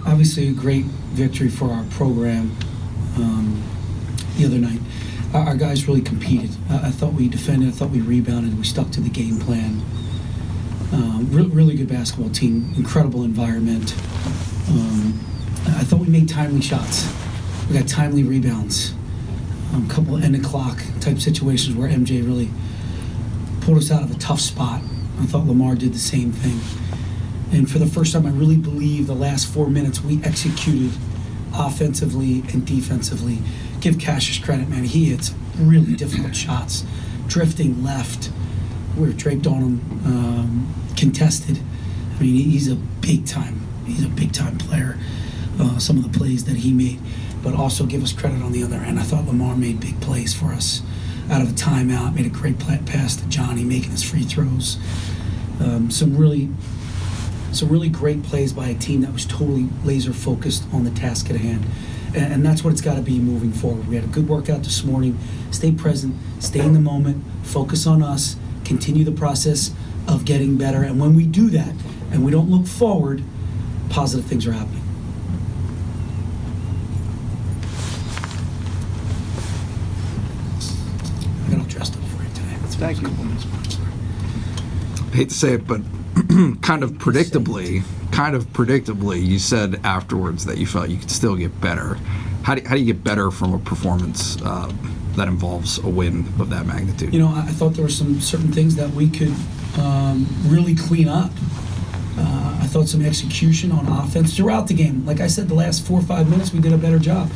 Obviously, a great victory for our program the other night. Our guys really competed. I thought we defended. I thought we rebounded. We stuck to the game plan. Really good basketball team. Incredible environment. I thought we made timely shots. We got timely rebounds. A couple of end-of-clock type situations where MJ really pulled us out of a tough spot. I thought Lamar did the same thing. And for the first time, I really believe the last 4 minutes we executed offensively and defensively. Give Cassius credit, man. He hit some really difficult shots. Drifting left. We were draped on him. Contested. I mean, he's a big-time player. Some of the plays that he made. But also give us credit on the other end. I thought Lamar made big plays for us. Out of a timeout, made a great pass to Johnny, making his free throws. Some really great plays by a team that was totally laser focused on the task at hand. And that's what it's got to be moving forward. We had a good workout this morning. Stay present, stay in the moment, focus on us, continue the process of getting better. And when we do that, and we don't look forward, positive things are happening. I got all dressed up for you today. Thank you. I hate to say it, but kind of predictably, you said afterwards that you felt you could still get better. How do you get better from a performance that involves a win of that magnitude? You know, I thought there were some certain things that we could really clean up. I thought some execution on offense throughout the game. Like I said, the last 4 or 5 minutes we did a better job.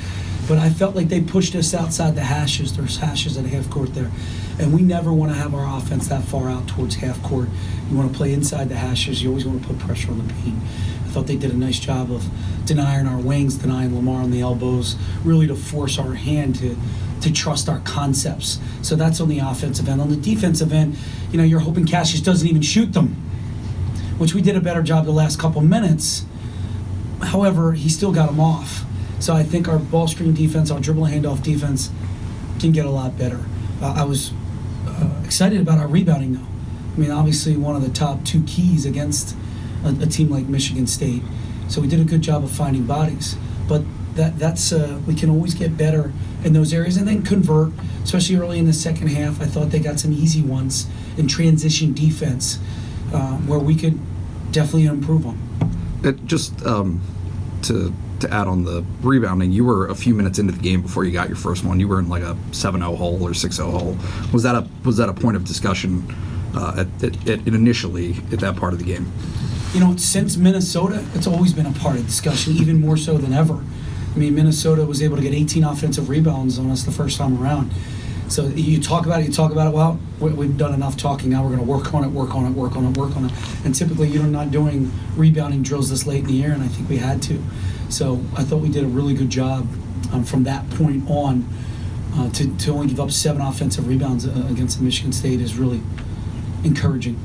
But I felt like they pushed us outside the hashes. There's hashes at half court there. And we never want to have our offense that far out towards half court. You want to play inside the hashes. You always want to put pressure on the paint. I thought they did a nice job of denying our wings, denying Lamar on the elbows, really to force our hand to trust our concepts. So that's on the offensive end. On the defensive end, you know, you're hoping Cassius doesn't even shoot them, which we did a better job the last couple minutes. However, he still got them off. So I think our ball screen defense, our dribble and handoff defense can get a lot better. I was excited about our rebounding, though. I mean, obviously one of the top 2 keys against a team like Michigan State. So we did a good job of finding bodies. But that's we can always get better in those areas and then convert, especially early in the second half. I thought they got some easy ones in transition defense where we could definitely improve on. To add on the rebounding, you were a few minutes into the game before you got your first one. You were in like a 7-0 hole or 6-0 hole. Was that a point of discussion initially at that part of the game? You know, since Minnesota, it's always been a part of discussion, even more so than ever. I mean, Minnesota was able to get 18 offensive rebounds on us the first time around. So you talk about it, well, we've done enough talking, now we're going to work on it. And typically you're not doing rebounding drills this late in the year, and I think we had to. So I thought we did a really good job from that point on. To only give up 7 offensive rebounds against Michigan State is really encouraging.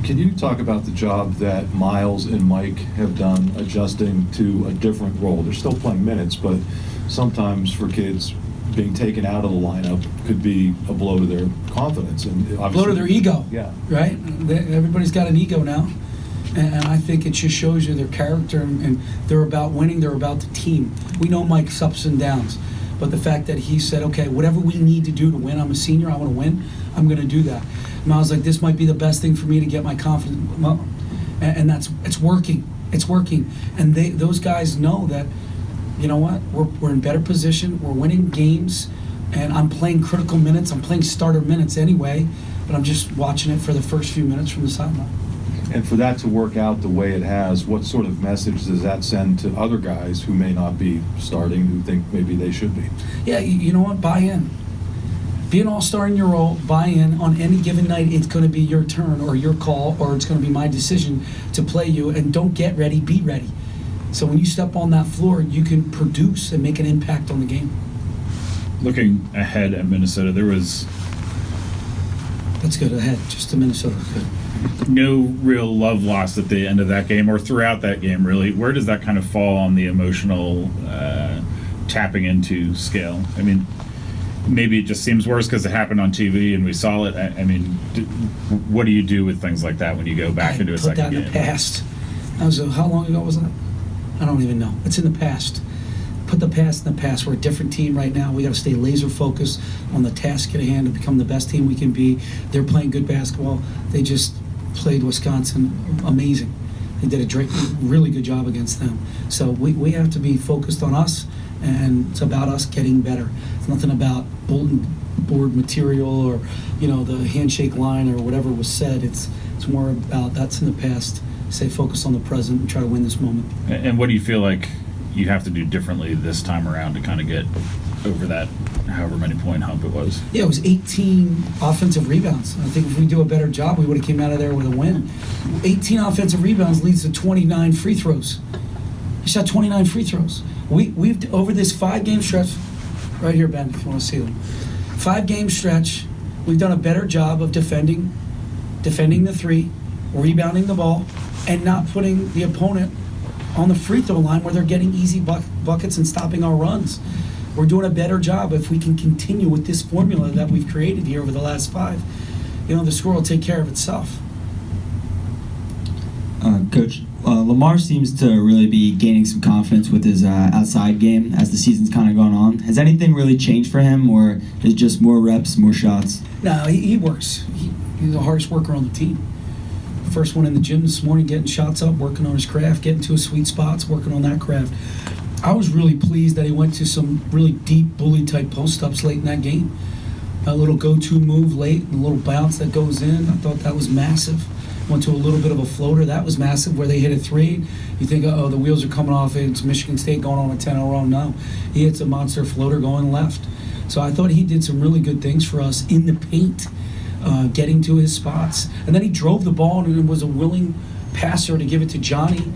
Can you talk about the job that Miles and Mike have done adjusting to a different role? They're still playing minutes, but sometimes for kids, being taken out of the lineup could be a blow to their confidence and obviously blow to their ego. Yeah, right. Everybody's got an ego now, and I think it just shows you their character. And they're about winning. They're about the team. We know Mike's ups and downs, but the fact that he said, "Okay, whatever we need to do to win. I'm a senior. I want to win. I'm going to do that." And I was like, "This might be the best thing for me to get my confidence." Well, and it's working. It's working. And those guys know that. You know what? We're in better position. We're winning games, and I'm playing critical minutes. I'm playing starter minutes anyway, but I'm just watching it for the first few minutes from the sideline. And for that to work out the way it has, what sort of message does that send to other guys who may not be starting, who think maybe they should be? Yeah, you know what? Buy in. Be an all-star in your role. Buy in. On any given night, it's going to be your turn or your call, or it's going to be my decision to play you. And don't get ready. Be ready. So when you step on that floor, you can produce and make an impact on the game. Looking ahead at Minnesota, there was... That's good, ahead, just to Minnesota. Good. No real love lost at the end of that game, or throughout that game, really. Where does that kind of fall on the emotional tapping into scale? I mean, maybe it just seems worse because it happened on TV and we saw it. I mean, what do you do with things like that when you go back into a second game? Put that in the past. That was how long ago was that? I don't even know. It's in the past. Put the past in the past. We're a different team right now. We got to stay laser focused on the task at hand to become the best team we can be. They're playing good basketball. They just played Wisconsin amazing. They did a really good job against them. So we have to be focused on us, and it's about us getting better. It's nothing about bulletin board material or, the handshake line or whatever was said. It's more about that's in the past. Stay focused on the present and try to win this moment. And what do you feel like you have to do differently this time around to kind of get over that however many point hump it was? Yeah, it was 18 offensive rebounds. I think if we do a better job, we would have came out of there with a win. 18 offensive rebounds leads to 29 free throws. He shot 29 free throws. We've over this 5-game stretch, right here, Ben, if you want to see them. 5-game stretch, we've done a better job of defending the three, rebounding the ball, and not putting the opponent on the free throw line where they're getting easy buckets and stopping our runs. We're doing a better job if we can continue with this formula that we've created here over the last 5. The score will take care of itself. Coach, Lamar seems to really be gaining some confidence with his outside game as the season's kind of gone on. Has anything really changed for him, or is it just more reps, more shots? No, he works. He's the hardest worker on the team. First one in the gym this morning, getting shots up, working on his craft, getting to his sweet spots, working on that craft. I was really pleased that he went to some really deep bully-type post-ups late in that game. A little go-to move late and a little bounce that goes in. I thought that was massive. Went to a little bit of a floater. That was massive where they hit a 3. You think, oh, the wheels are coming off. It's Michigan State going on a 10-0 run. No, he hits a monster floater going left. So I thought he did some really good things for us in the paint, getting to his spots. And then he drove the ball and was a willing passer to give it to Johnny.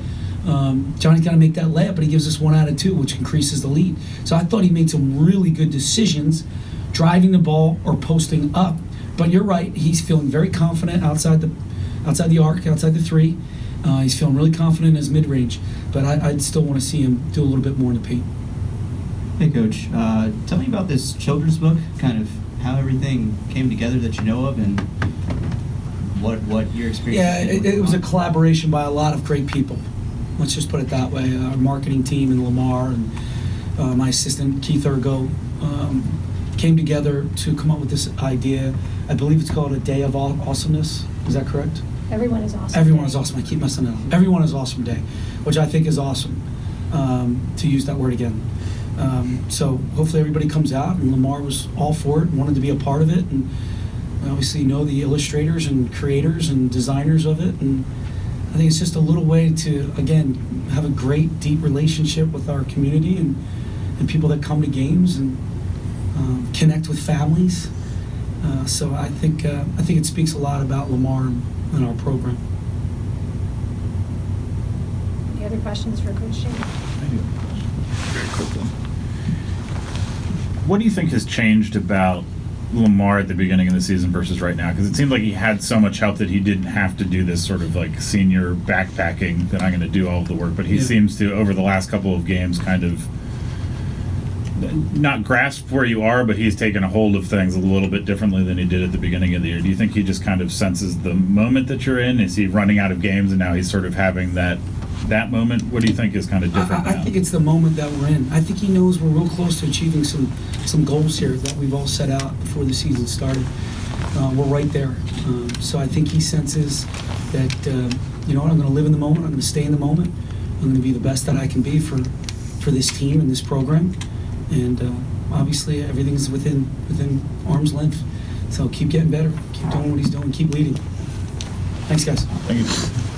Johnny's got to make that layup, but he gives us 1 out of 2, which increases the lead. So I thought he made some really good decisions, driving the ball or posting up. But you're right, he's feeling very confident outside the arc, outside the 3. He's feeling really confident in his mid-range. But I'd still want to see him do a little bit more in the paint. Hey, Coach. Tell me about this children's book, kind of how everything came together that you know of, and what your experience. Yeah, it was a collaboration by a lot of great people. Let's just put it that way. Our marketing team and Lamar and my assistant Keith Ergo came together to come up with this idea. I believe it's called A Day of Awesomeness. Is that correct? Everyone is awesome. Everyone is awesome. I keep messing it up. Everyone is awesome day, which I think is awesome, to use that word again. So hopefully everybody comes out, and Lamar was all for it and wanted to be a part of it. And we obviously know the illustrators and creators and designers of it. And I think it's just a little way to, again, have a great, deep relationship with our community and people that come to games and connect with families. So I think it speaks a lot about Lamar and our program. Any other questions for Coach Shane? Very quick one. What do you think has changed about Lamar at the beginning of the season versus right now? Because it seemed like he had so much help that he didn't have to do this sort of like senior backpacking that I'm going to do all of the work. But he seems to, over the last couple of games, kind of not grasp where you are, but he's taken a hold of things a little bit differently than he did at the beginning of the year. Do you think he just kind of senses the moment that you're in? Is he running out of games and now he's sort of having that moment? What do you think is kind of different now? I think it's the moment that we're in. I think he knows we're real close to achieving some goals here that we've all set out before the season started. We're right there. So I think he senses that, I'm going to live in the moment. I'm going to stay in the moment. I'm going to be the best that I can be for this team and this program. And obviously everything's within arm's length. So keep getting better. Keep doing what he's doing. Keep leading. Thanks, guys. Thank you.